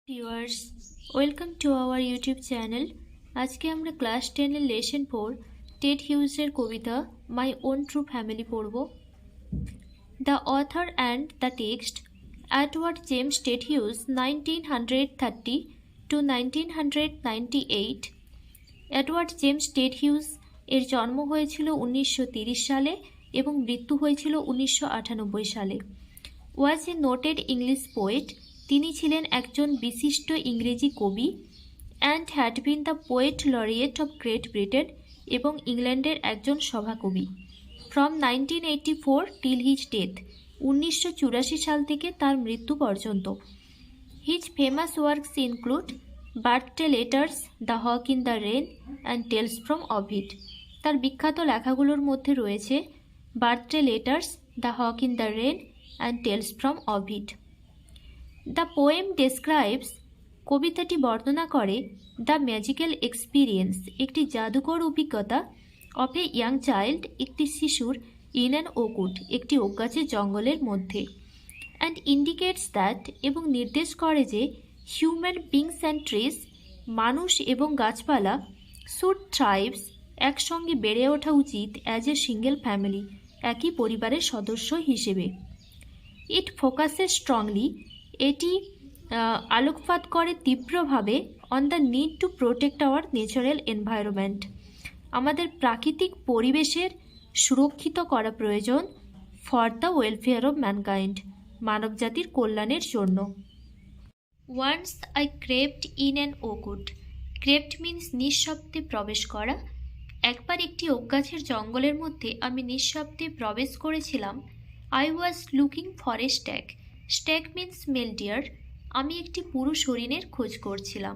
Viewers, welcome to our YouTube channel. আজকে আমরা class 10 lesson 4 Ted হিউজের কবিতা মাই ওন ট্রু ফ্যামিলি পড়ব। The author and the text. Edward James Ted Hughes 1930 to 1998। Edward James Ted Hughes এর জন্ম হয়েছিল 1930 সালে এবং মৃত্যু হয়েছিল 1998 সালে। Was a noted English poet. তিনি ছিলেন একজন বিশিষ্ট ইংরেজি কবি and had been the poet laureate of Great Britain এবং ইংল্যান্ডের একজন সভাকবি ফ্রম 1984 টিল হিজ ডেথ। 1984 সাল থেকে তার মৃত্যু পর্যন্ত। His famous works include birthday letters, the hawk in the rain and tales from Ovid. তার বিখ্যাত লেখাগুলোর মধ্যে রয়েছে birthday letters, the hawk in the rain and tales from অভিড। The poem describes, কবিতাটি বর্ণনা করে দ্য ম্যাজিক্যাল এক্সপিরিয়েন্স, একটি জাদুকর অভিজ্ঞতা অফ এ ইয়াং চাইল্ড, একটি শিশুর ইন অ্যান ওকুড, একটি ওকগাছের জঙ্গলের মধ্যে। অ্যান্ড ইন্ডিকেটস দ্যাট, এবং নির্দেশ করে যে হিউম্যান বিংস অ্যান্ড ট্রিজ, মানুষ এবং গাছপালা শুড থ্রাইভস, একসঙ্গে বেড়ে ওঠা উচিত অ্যাজ এ সিঙ্গেল ফ্যামিলি, একই পরিবারের সদস্য হিসেবে। ইট ফোকাসেস স্ট্রংলি, এটি আলোকপাত করে তীব্রভাবে on the need to protect our natural environment, আমাদের প্রাকৃতিক পরিবেশের সুরক্ষিত করা প্রয়োজন for the welfare of mankind, মানবজাতির কল্যাণের জন্য। Once I crept in an oakwood. Crept means নিঃশব্দে প্রবেশ করা। একবার একটি ওকগাছের জঙ্গলের মধ্যে আমি নিঃশব্দে প্রবেশ করেছিলাম। I was looking for a stag. Stag means male deer. আমি একটি পুরুষ হরিণের খোঁজ করছিলাম।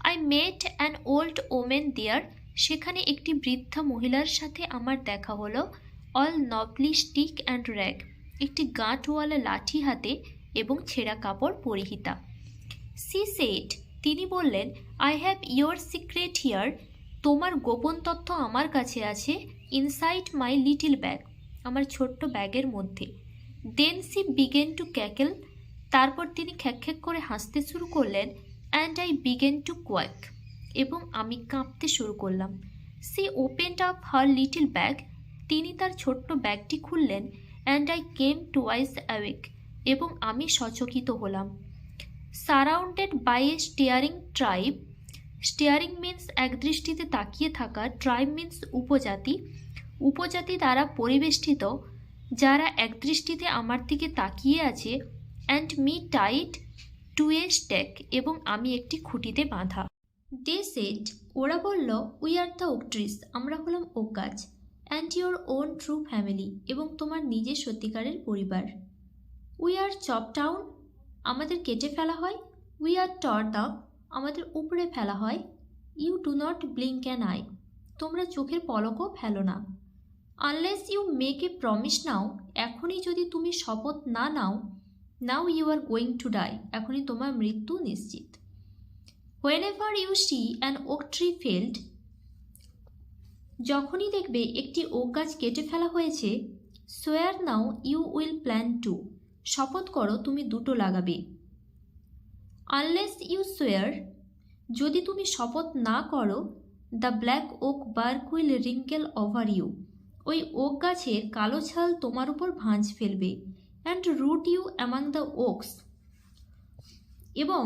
I met an old woman there. সেখানে একটি বৃদ্ধা মহিলার সাথে আমার দেখা হলো। All knobbly stick and rag, একটি গাঁটওয়ালা লাঠি হাতে এবং ছেঁড়া কাপড় পরিহিতা। সি সেড, তিনি বললেন, I have your secret here, তোমার গোপন তথ্য আমার কাছে আছে। ইনসাইড মাই লিটিল ব্যাগ, আমার ছোট্ট ব্যাগের মধ্যে। Then she began to cackle, তারপর তিনি খ্যাক করে হাসতে শুরু করলেন। And I began to quake, এবং আমি কাঁপতে শুরু করলাম। She opened up her little bag, তিনি তার ছোট্ট ব্যাগটি খুললেন। And I came twice awake, এবং আমি সচকিত হলাম। Surrounded by a staring tribe. Staring means একদৃষ্টিতে তাকিয়ে থাকা, ট্রাইব মিন্স উপজাতি। উপজাতি দ্বারা পরিবেষ্টিত, যারা একদৃষ্টিতে আমার দিকে তাকিয়ে আছে। And me tied to A stack, এবং আমি একটি খুঁটিতে বাঁধা। দে সেড, ওরা বলল, we are the oak trees, আমরা হলাম ওক গাছ। And your own true family, এবং তোমার নিজের সত্যিকারের পরিবার। উই আর চপ ডাউন, আমাদের কেটে ফেলা হয়। উই আর টর ডাউন, আমাদের উপরে ফেলা হয়। You do not blink an eye, তোমরা চোখের পলকও ফেলো না। Unless you make a promise now, এখনই যদি তুমি শপথ না নাও। Now you are going to die, এখনই তোমার মৃত্যু নিশ্চিত। Whenever you see an oak tree felled, যখনই দেখবে একটি ওক গাছ কেটে ফেলা হয়েছে। Swear now you will plan to, শপথ করো তুমি দুটো লাগাবে। আনলেস ইউ সোয়ার, যদি তুমি শপথ না করো। The black oak bark will wrinkle over you, ওই ওক গাছের কালো ছাল তোমার উপর ভাঁজ ফেলবে। And root you among the oaks, এবং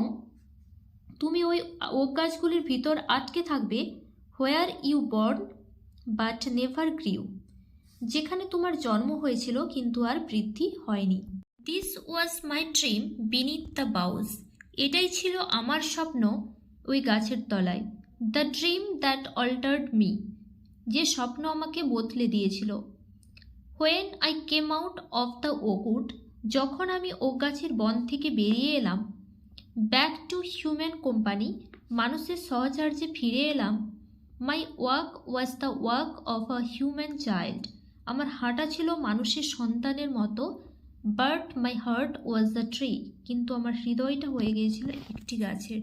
তুমি ওই ওক গাছগুলির ভিতর আটকে থাকবে। Where you born but never grew, যেখানে তোমার জন্ম হয়েছিল কিন্তু আর বৃদ্ধি হয়নি। This was my dream beneath the boughs, এটাই ছিল আমার স্বপ্ন ওই গাছের তলায়। The dream that altered me, যে স্বপ্ন আমাকে বদলে দিয়েছিল। When I came out of the Oakwood, যখন আমি ওক গাছের বন থেকে বেরিয়ে এলাম। ব্যাক টু হিউম্যান কোম্পানি, মানুষের সহচর্যে ফিরে এলাম। My walk was the walk of a human child, আমার হাঁটা ছিল মানুষের সন্তানের মতো। But my heart was the tree, কিন্তু আমার হৃদয়টা হয়ে গিয়েছিল একটি গাছের।